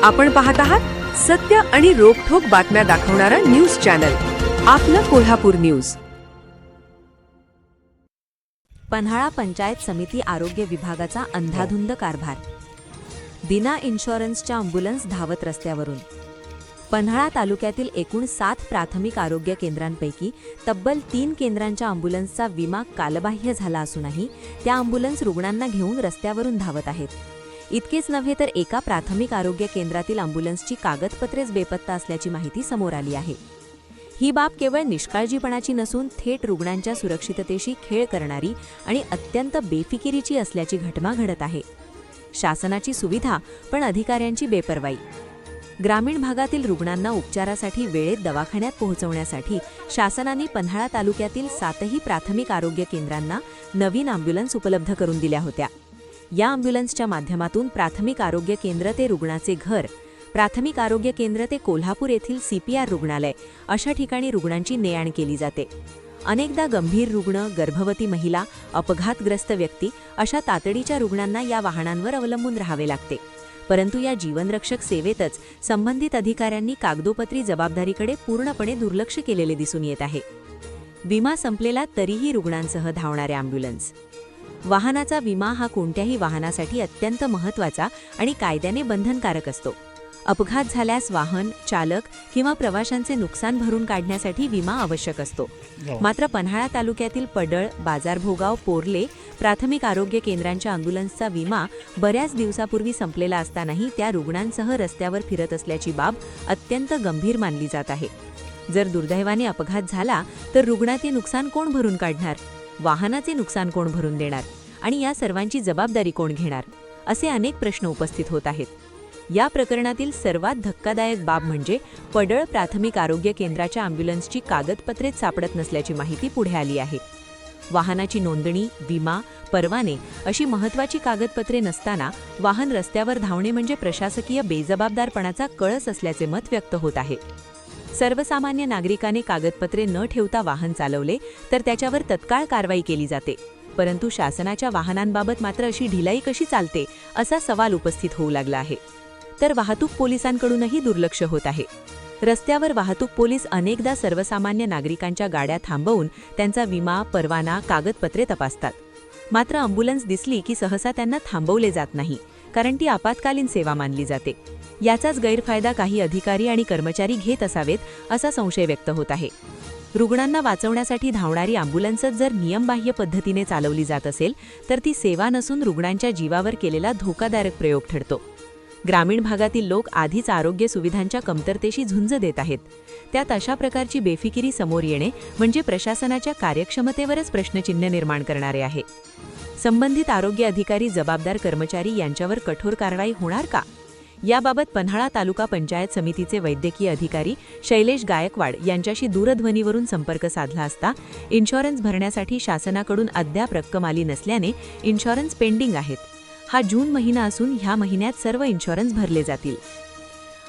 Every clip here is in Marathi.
आपण पाहत आहात सत्य आणि रोखठोक बातम्या दाखवणारा न्यूज चॅनल आपलं कोल्हापूर न्यूज. पन्हाळा पंचायत समिती आरोग्य विभागाचा अंधाधुंद कारभार. दिना इन्शुरन्सच्या अँब्युलन्स धावत रस्त्यावरून. पन्हाळा तालुक्यातील एकूण 7 प्राथमिक आरोग्य केंद्रांपैकी तब्बल 3 केंद्रांच्या अँब्युलन्सचा विमा कालबाह्य झाला असूनही त्या अँब्युलन्स रुग्णांना घेऊन रस्त्यावरून धावत आहेत. इतकेच नव्हे तर एका प्राथमिक आरोग्य केंद्रातील अँब्युलन्सची कागदपत्रेच बेपत्ता असल्याची माहिती समोर आली आहे. ही बाब केवळ निष्काळजीपणाची नसून थेट रुग्णांच्या सुरक्षिततेशी खेळ करणारी आणि अत्यंत बेफिकिरीची असल्याची घटना घडत आहे. शासनाची सुविधा पण अधिकाऱ्यांची बेपर्वाई. ग्रामीण भागातील रुग्णांना उपचारासाठी वेळेत दवाखान्यात पोहोचवण्यासाठी शासनाने पन्हाळा तालुक्यातील 7ही प्राथमिक आरोग्य केंद्रांना नवीन अँब्युलन्स उपलब्ध करून दिल्या होत्या. या अँब्युलन्सच्या माध्यमातून प्राथमिक आरोग्य केंद्र ते रुग्णाचे घर, प्राथमिक आरोग्य केंद्र ते कोल्हापूर येथील CPR रुग्णालय अशा ठिकाणी रुग्णांची ने-आण केली जाते. अनेकदा गंभीर रुग्ण, गर्भवती महिला, अपघातग्रस्त व्यक्ती अशा तातडीच्या रुग्णांना या वाहनांवर अवलंबून राहावे लागते. परंतु या जीवनरक्षक सेवेतच संबंधित अधिकाऱ्यांनी कागदोपत्री जबाबदारीकडे पूर्णपणे दुर्लक्ष केलेले दिसून येत आहे. विमा संपलेला तरीही रुग्णांसह धावणारे अँब्युलन्स. वाहनाचा विमा हा कोणत्याही वाहनासाठी अत्यंत महत्त्वाचा आणि कायद्याने बंधनकारक असतो. अपघात झाल्यास वाहन चालक किंवा प्रवाशांचे नुकसान भरून काढण्यासाठी विमा आवश्यक असतो. मात्र पन्हाळा तालुक्यातील पडळ, बाजारभोगाव, पोर्ले प्राथमिक आरोग्य केंद्रांच्या अँब्युलन्सचा विमा बऱ्याच दिवसापूर्वी संपलेला असतानाही त्या रुग्णांसह रस्त्यावर फिरत असल्याची बाब अत्यंत गंभीर मानली जात आहे. जर दुर्दैवाने अपघात झाला तर रुग्णाचे नुकसान कोण भरून काढणार? वाहनाचे नुकसान कोण भरून देणार? आणि या सर्वांची जबाबदारी कोण घेणार? असे अनेक प्रश्न उपस्थित होत आहेत. या प्रकरणातील सर्वात धक्कादायक बाब म्हणजे पडळ प्राथमिक आरोग्य केंद्राच्या अँब्युलन्सची कागदपत्रेच सापडत नसल्याची माहिती पुढे आली आहे. वाहनाची नोंदणी, विमा, परवाने अशी महत्त्वाची कागदपत्रे नसताना वाहन रस्त्यावर धावणे म्हणजे प्रशासकीय बेजबाबदारपणाचा कळस असल्याचे मत व्यक्त होत आहे. सर्वसामान्य नागरिकाने कागदपत्रे न ठेवता वाहन चालवले तर त्याच्यावर तत्काळ कारवाई केली जाते. परंतु शासनाच्या वाहनांबाबत मात्र अशी ढिलाई कशी चालते असा सवाल उपस्थित होऊ लागला आहे. तर वाहतूक पोलिसांकडूनही दुर्लक्ष होत आहे. रस्त्यावर वाहतूक पोलीस अनेकदा सर्वसामान्य नागरिकांच्या गाड्या थांबवून त्यांचा विमा, परवाना, कागदपत्रे तपासतात. मात्र अँब्युलन्स दिसली की सहसा त्यांना थांबवले जात नाही, कारण ती आपत्कालीन सेवा मानली जाते. याचाच गैरफायदा काही अधिकारी आणि कर्मचारी घेत असावेत असा संशय व्यक्त होत आहे. रुग्णांना वाचवण्यासाठी धावणारी अँब्युलन्सच जर नियमबाह्य पद्धतीने चालवली जात असेल तर ती सेवा नसून रुग्णांच्या जीवावर केलेला धोकादायक प्रयोग ठरतो. ग्रामीण भागातील लोक आधीच आरोग्य सुविधांच्या कमतरतेशी झुंज देत आहेत. त्यात अशा प्रकारची बेफिकिरी समोर येणे म्हणजे प्रशासनाच्या कार्यक्षमतेवरच प्रश्नचिन्ह निर्माण करणारे आहे. संबंधित आरोग्य अधिकारी, जबाबदार कर्मचारी यांच्यावर कठोर कारवाई होणार का? याबाबत पन्हाळा तालुका पंचायत समितीचे वैद्यकीय अधिकारी शैलेश गायकवाड यांच्याशी दूरध्वनीवरून संपर्क साधला असता इन्शुरन्स भरण्यासाठी शासनाकडून अद्याप रक्कम आली नसल्याने इन्शुरन्स पेंडिंग आहेत. हा जून महिना असून ह्या महिन्यात सर्व इन्शुरन्स भरले जातील.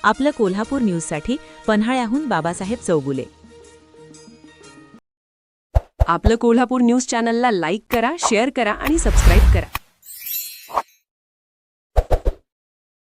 आपलं कोल्हापूर न्यूजसाठी पन्हाळ्याहून बाबासाहेब चौगुले. आपलं कोल्हापूर न्यूज चॅनलला लाईक करा, शेअर करा आणि सबस्क्राईब करा.